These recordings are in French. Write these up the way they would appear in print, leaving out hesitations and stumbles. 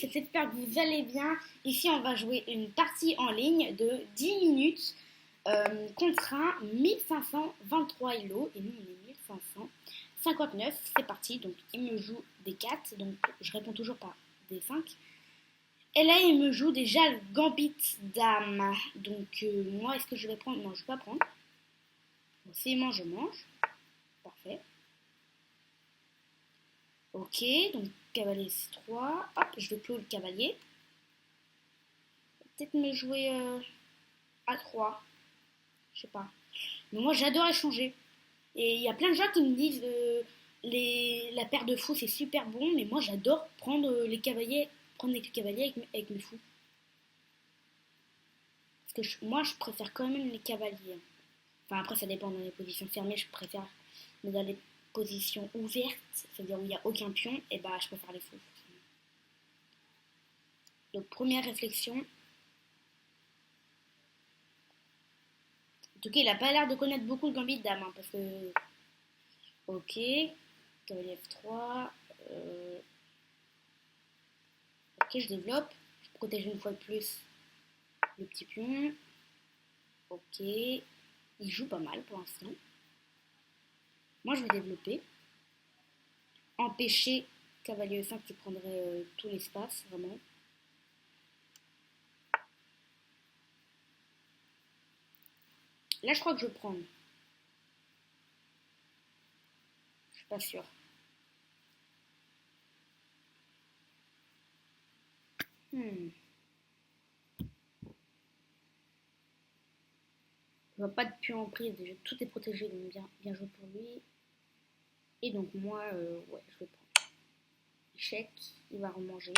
j'espère que vous allez bien. Ici, on va jouer une partie en ligne de 10 minutes contre un 1523 Elo. Et nous, on est 1559. C'est parti. Donc, il me joue des 4. Donc, je réponds toujours par des 5. Et là, il me joue déjà le gambit dame. Donc, moi, est-ce que je vais prendre? Non, je ne vais pas prendre. Bon, s'il mange, je mange. Parfait. Ok, donc cavalier C3. Hop, je vais clore le cavalier. Peut-être me jouer A3. Je sais pas. Mais moi, j'adore échanger. Et il y a plein de gens qui me disent la paire de fous, c'est super bon. Mais moi, j'adore prendre les cavaliers, prendre les cavaliers avec mes fous. Parce que moi, je préfère quand même les cavaliers. Enfin, après, ça dépend dans les positions fermées. Je préfère. Mais dans les positions ouvertes, c'est-à-dire où il n'y a aucun pion, et bah, je préfère les fous. Donc, première réflexion. En tout cas, il a pas l'air de connaître beaucoup le gambit de dame, hein, parce que... Ok, cavalier F3. Ok, je développe. Je protège une fois de plus le petit pion. Ok, il joue pas mal pour l'instant. Moi, je vais développer. Empêcher cavalier E5 qui prendrait tout l'espace, vraiment. Là, je crois que je prends. Je suis pas sûre. Hmm. Je vois pas de pion en prise, déjà tout est protégé, donc bien joué pour lui. Et donc moi, ouais, je vais prendre. Échec, il va remanger.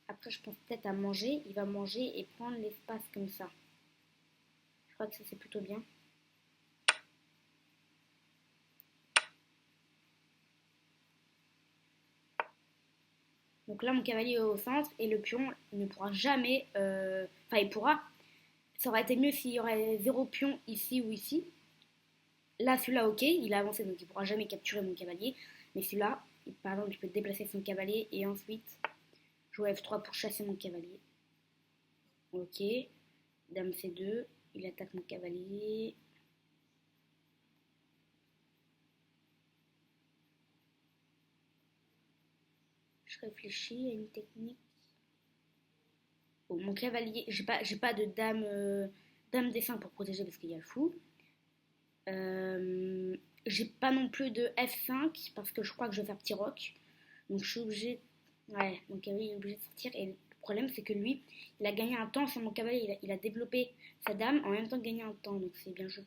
Après, je pense peut-être à manger. Il va manger et prendre l'espace comme ça. Je crois que ça, c'est plutôt bien. Donc là, mon cavalier est au centre et le pion ne pourra jamais... Enfin, il pourra. Ça aurait été mieux s'il y aurait 0 pion ici ou ici. Là, celui-là, ok, il a avancé, donc il ne pourra jamais capturer mon cavalier. Mais celui-là, par exemple, il peut déplacer son cavalier et ensuite jouer F3 pour chasser mon cavalier. Ok, dame C2, il attaque mon cavalier. Je réfléchis à une technique. Bon, mon cavalier, j'ai pas de dame, dame D5 pour protéger parce qu'il y a le fou. J'ai pas non plus de F5 parce que je crois que je vais faire petit roc. Donc je suis obligée. Ouais, mon cavalier est obligé de sortir. Et le problème, c'est que lui, il a gagné un temps sur mon cavalier. Il a développé sa dame en même temps que gagné un temps. Donc c'est bien joué.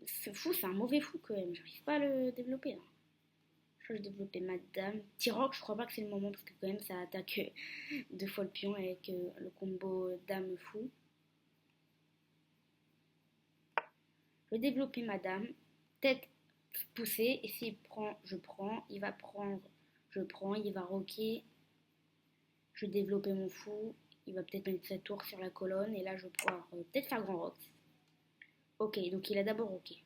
Ce fou, c'est un mauvais fou quand même. J'arrive pas à le développer, hein. Je vais développer ma dame. Petit roc, je crois pas que c'est le moment parce que quand même ça attaque deux fois le pion avec le combo dame fou. Je vais développer ma dame. Tête poussée. Et s'il prend, je prends. Il va prendre, je prends. Il va roquer. Je vais développer mon fou. Il va peut-être mettre sa tour sur la colonne. Et là, je vais pouvoir peut-être faire grand rock. Ok, donc il a d'abord roqué.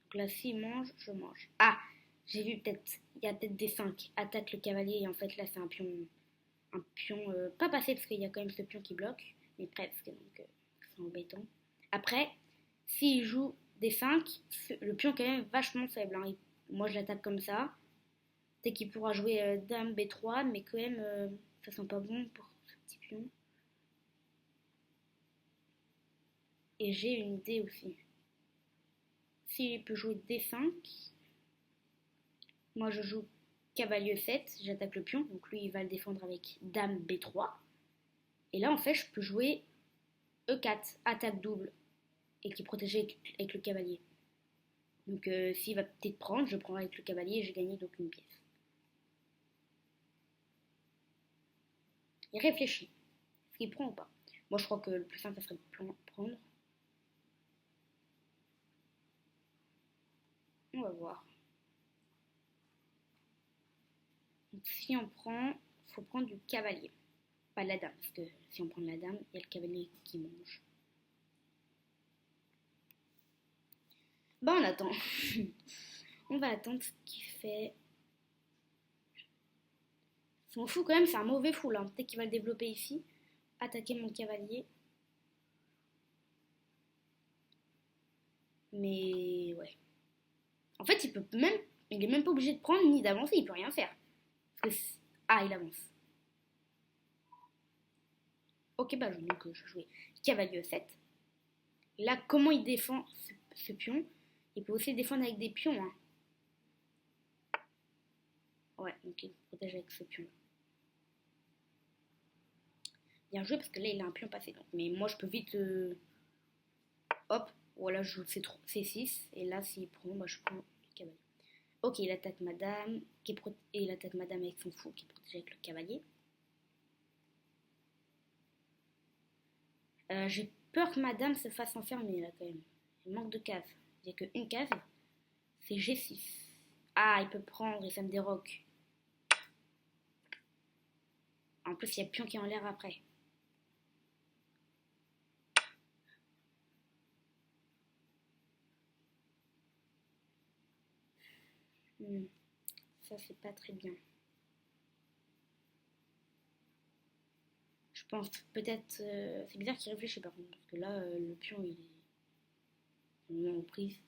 Donc là, s'il mange, je mange. Ah, j'ai vu peut-être, il y a peut-être des 5. Attaque le cavalier. Et en fait, là, c'est un pion pas passé parce qu'il y a quand même ce pion qui bloque. Mais presque, donc c'est embêtant. Après, s'il joue des 5, le pion est quand même vachement faible, hein. Moi, je l'attaque comme ça. Peut-être qu'il pourra jouer dame B3, mais quand même, ça sent pas bon pour ce petit pion. Et j'ai une idée aussi. S'il peut jouer D5, moi je joue cavalier 7, j'attaque le pion, donc lui il va le défendre avec dame B3. Et là en fait je peux jouer E4, attaque double, et qui est protégé avec le cavalier. Donc s'il va peut-être prendre, je prends avec le cavalier et j'ai gagné donc une pièce. Il réfléchit. Est-ce qu'il prend ou pas? Moi je crois que le plus simple ça serait de prendre. On va voir. Donc si on prend, il faut prendre du cavalier. Pas de la dame, parce que si on prend de la dame, il y a le cavalier qui mange. Bah on attend. On va attendre ce qu'il fait. Son fou quand même, c'est un mauvais fou là. Peut-être qu'il va le développer ici. Attaquer mon cavalier. Mais ouais. En fait, il est même pas obligé de prendre ni d'avancer. Il peut rien faire. Ah, il avance. Ok, bah donc je vais jouer cavalier E7. Là, comment il défend ce pion? Il peut aussi défendre avec des pions. Hein. Ouais, donc il protège avec ce pion. Bien joué parce que là il a un pion passé. Donc. Mais moi je peux vite. Hop, voilà, je joue C6. Et là s'il prend, bah, je prends le cavalier. Ok, il attaque madame. Et il attaque madame avec son fou qui est protégé avec le cavalier. J'ai peur que madame se fasse enfermer là quand même. Il manque de cases. Il n'y a qu'une case. C'est G6. Ah, il peut prendre et ça me déroque. En plus, il y a pion qui est en l'air après. Ça, c'est pas très bien. Je pense peut-être... c'est bizarre qu'il réfléchisse par contre. Parce que là, le pion, il est vraiment en prise.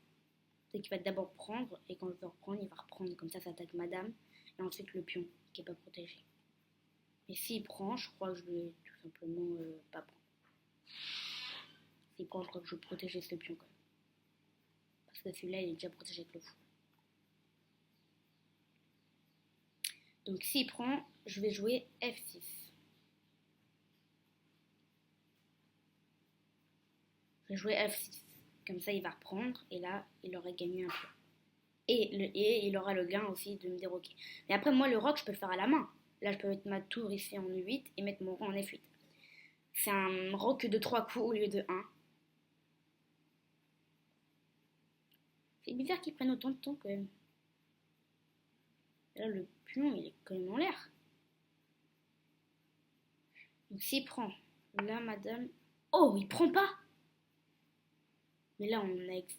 C'est qu'il va d'abord prendre. Et quand je vais reprendre, il va reprendre. Comme ça attaque madame. Et ensuite le pion, qui n'est pas protégé. Et s'il prend, je crois que je vais tout simplement pas prendre. S'il prend, je crois que je vais protéger ce pion quand même. Parce que celui-là, il est déjà protégé avec le fou. Donc s'il prend, je vais jouer F6. Je vais jouer F6. Comme ça, il va reprendre. Et là, il aurait gagné un pion. Et il aura le gain aussi de me déroquer. Mais après, moi, le roc, je peux le faire à la main. Là, je peux mettre ma tour ici en E8 et mettre mon roi en F8. C'est un roc de 3 coups au lieu de 1. C'est bizarre qu'ils prennent autant de temps quand même. Là, le pion, il est quand même en l'air. Donc s'il prend, là, madame... Oh, il prend pas. Mais là,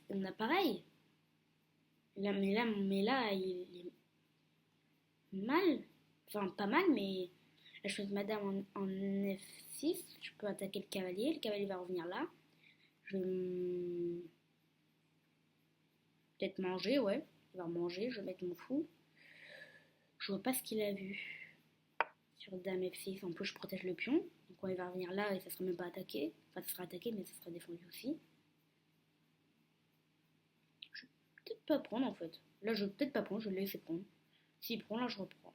on a pareil. Là, mais là, il est mal. Enfin, pas mal, mais... Là, je fais madame en F6. Je peux attaquer le cavalier. Le cavalier va revenir là. Je vais peut-être manger, ouais. Il va manger, je vais mettre mon fou. Je vois pas ce qu'il a vu. Sur dame F6, en plus je protège le pion. Donc quand il va revenir là, et ça sera même pas attaqué. Enfin, ça sera attaqué, mais ça sera défendu aussi. Je vais peut-être pas prendre en fait. Là, je vais peut-être pas prendre, je vais le laisser prendre. S'il prend, là, je reprends.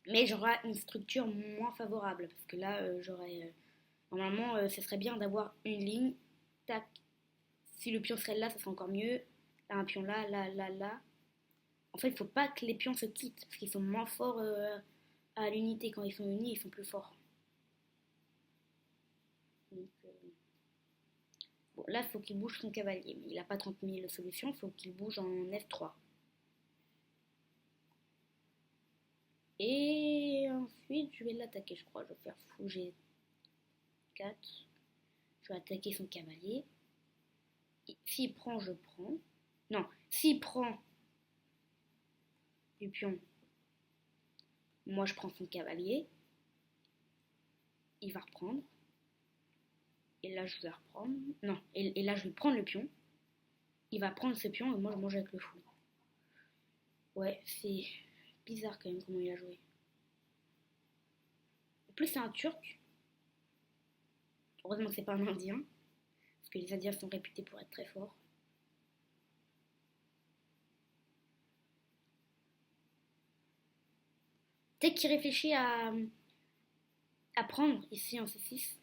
Mais j'aurai une structure moins favorable. Parce que là, j'aurais... normalement, ce serait bien d'avoir une ligne. Tac. Si le pion serait là, ça serait encore mieux. Là, un pion là, là, là, là. En fait, il faut pas que les pions se quittent. Parce qu'ils sont moins forts à l'unité. Quand ils sont unis, ils sont plus forts. Donc, bon, là, il faut qu'il bouge son cavalier. Mais il n'a pas 30 000 solutions. Il faut qu'il bouge en F3. Et ensuite, je vais l'attaquer, je crois. Je vais faire fou G4. Je vais attaquer son cavalier. S'il prend, je prends. Non, s'il prend du pion, moi je prends son cavalier. Il va reprendre. Et là, je vais reprendre. Non, et là, je vais prendre le pion. Il va prendre ce pion et moi, je mange avec le fou. Ouais, c'est bizarre quand même comment il a joué. En plus, c'est un turc. Heureusement que c'est pas un indien. Parce que les indiens sont réputés pour être très forts. Peut-être qu'il réfléchit à prendre ici en C6.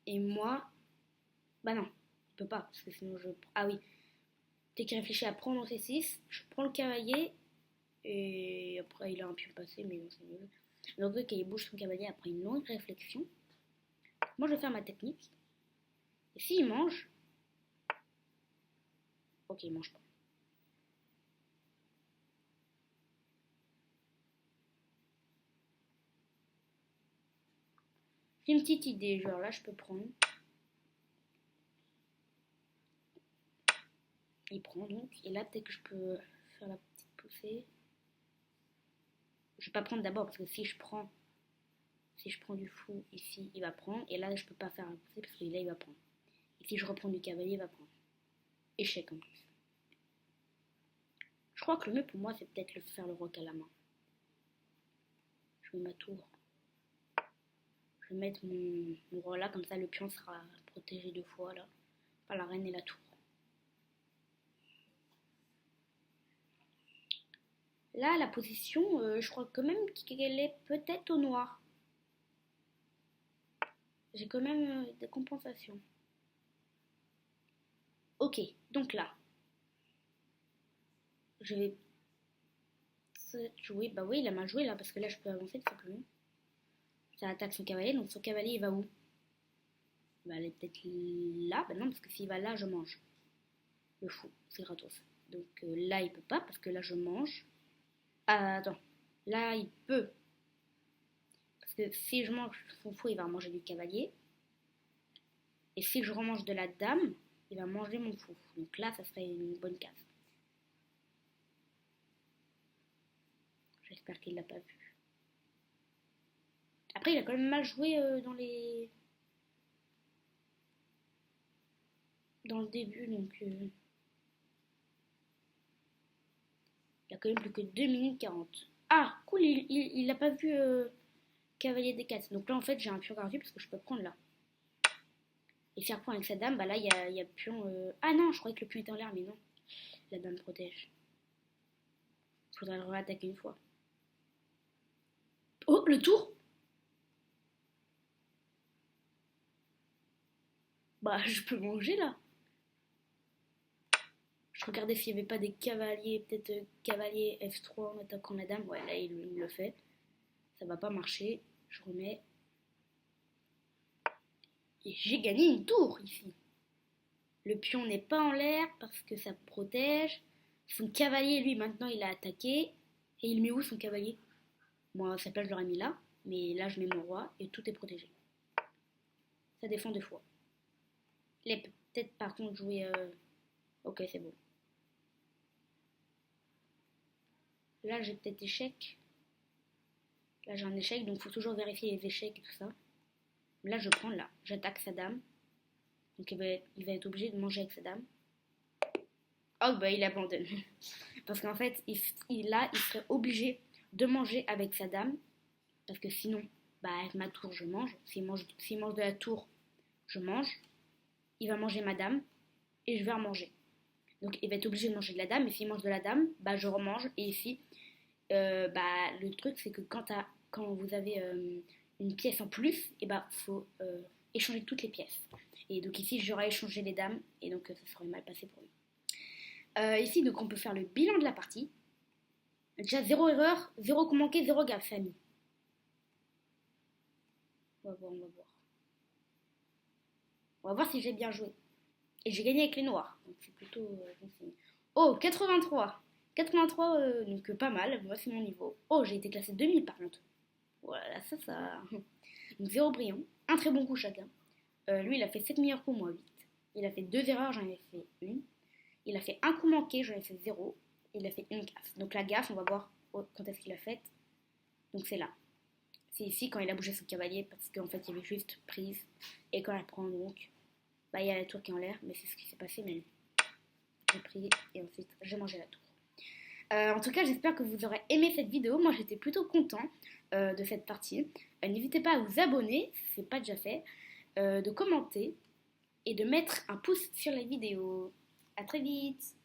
Et moi, bah non, il peut pas, parce que sinon je... Ah oui, dès qu'il réfléchit à prendre en C6, je prends le cavalier, et après il a un pion passé, mais non, c'est nul. Donc ok, il bouge son cavalier après une longue réflexion. Moi je vais faire ma technique. Et s'il mange... Ok, il mange pas. J'ai une petite idée, genre là je peux prendre. Il prend donc. Et là, peut-être que je peux faire la petite poussée. Je vais pas prendre d'abord parce que si je prends du fou ici, il va prendre. Et là, je peux pas faire la poussée parce que là, il va prendre. Et si je reprends du cavalier, il va prendre. Échec en plus. Je crois que le mieux pour moi, c'est peut-être faire le roc à la main. Je mets ma tour. Je vais mettre mon roi là, comme ça le pion sera protégé 2 fois là, par la reine et la tour. Là, la position, je crois quand même qu'elle est peut-être au noir. J'ai quand même des compensations. Ok, donc là, je vais jouer. Bah oui, il a mal joué là, parce que là, je peux avancer tout simplement. Ça attaque son cavalier, donc son cavalier, il va où? Il va aller peut-être là. Bah non, parce que s'il va là, je mange. Le fou, c'est gratos. Donc là, il peut pas, parce que là, je mange. Ah, attends, là, il peut. Parce que si je mange son fou, il va manger du cavalier. Et si je remange de la dame, il va manger mon fou. Donc là, ça serait une bonne case. J'espère qu'il l'a pas vu. Après, il a quand même mal joué dans le début, donc il a quand même plus que 2 minutes 40. Ah, cool, il a pas vu cavalier des 4. Donc là, en fait, j'ai un pion gratuit parce que je peux prendre là. Et faire point avec sa dame, bah là, il y a pion... Ah non, je croyais que le pion était en l'air, mais non. La dame protège. Il faudrait le réattaquer une fois. Oh, le tour. Bah, je peux manger là. Je regardais s'il n'y avait pas des cavaliers, peut-être cavalier F3 en attaquant la dame. Ouais, là, il le fait. Ça va pas marcher. Je remets. Et j'ai gagné une tour ici. Le pion n'est pas en l'air parce que ça protège. Son cavalier, lui, maintenant, il a attaqué. Et il met où son cavalier? Moi, à sa place, je l'aurais mis là. Mais là, je mets mon roi et tout est protégé. Ça défend 2 fois. Il peut peut-être par contre jouer... Ok, c'est bon. Là, j'ai peut-être échec. Là, j'ai un échec, donc il faut toujours vérifier les échecs et tout ça. Là, je prends là. J'attaque sa dame. Donc, il va être obligé de manger avec sa dame. Oh, bah, il abandonne. Parce qu'en fait, il serait obligé de manger avec sa dame. Parce que sinon, bah, avec ma tour, je mange. S'il mange de la tour, je mange. Il va manger ma dame. Et je vais remanger. Donc, il va être obligé de manger de la dame. Et s'il mange de la dame, bah, je remange. Et ici, bah, le truc, c'est que quand vous avez une pièce en plus, et bah, faut échanger toutes les pièces. Et donc ici, j'aurais échangé les dames. Et donc, ça serait mal passé pour lui. Ici, donc, on peut faire le bilan de la partie. Déjà, 0 erreur, 0 coup manqué, 0 gaffe, famille. On va voir, on va voir. On va voir si j'ai bien joué. Et j'ai gagné avec les noirs. Donc, c'est plutôt bon signe. Oh, 83. 83, donc pas mal. Moi, c'est mon niveau. Oh, j'ai été classé 2000 par contre. Voilà, ça. Donc, 0 brillant. Un très bon coup chacun. Lui, il a fait 7 meilleurs coups, moi 8. Il a fait 2 erreurs, j'en ai fait une. Il a fait un coup manqué, j'en ai fait 0. Il a fait une gaffe. Donc la gaffe, on va voir quand est-ce qu'il a fait. Donc c'est là. C'est ici quand il a bougé son cavalier parce qu'en fait il y avait juste prise. Et quand elle prend donc, bah il y a la tour qui est en l'air, mais c'est ce qui s'est passé. Mais j'ai pris et ensuite j'ai mangé la tour. En tout cas, j'espère que vous aurez aimé cette vidéo. Moi, j'étais plutôt content de cette partie. N'hésitez pas à vous abonner si ce n'est pas déjà fait, de commenter et de mettre un pouce sur la vidéo. À très vite!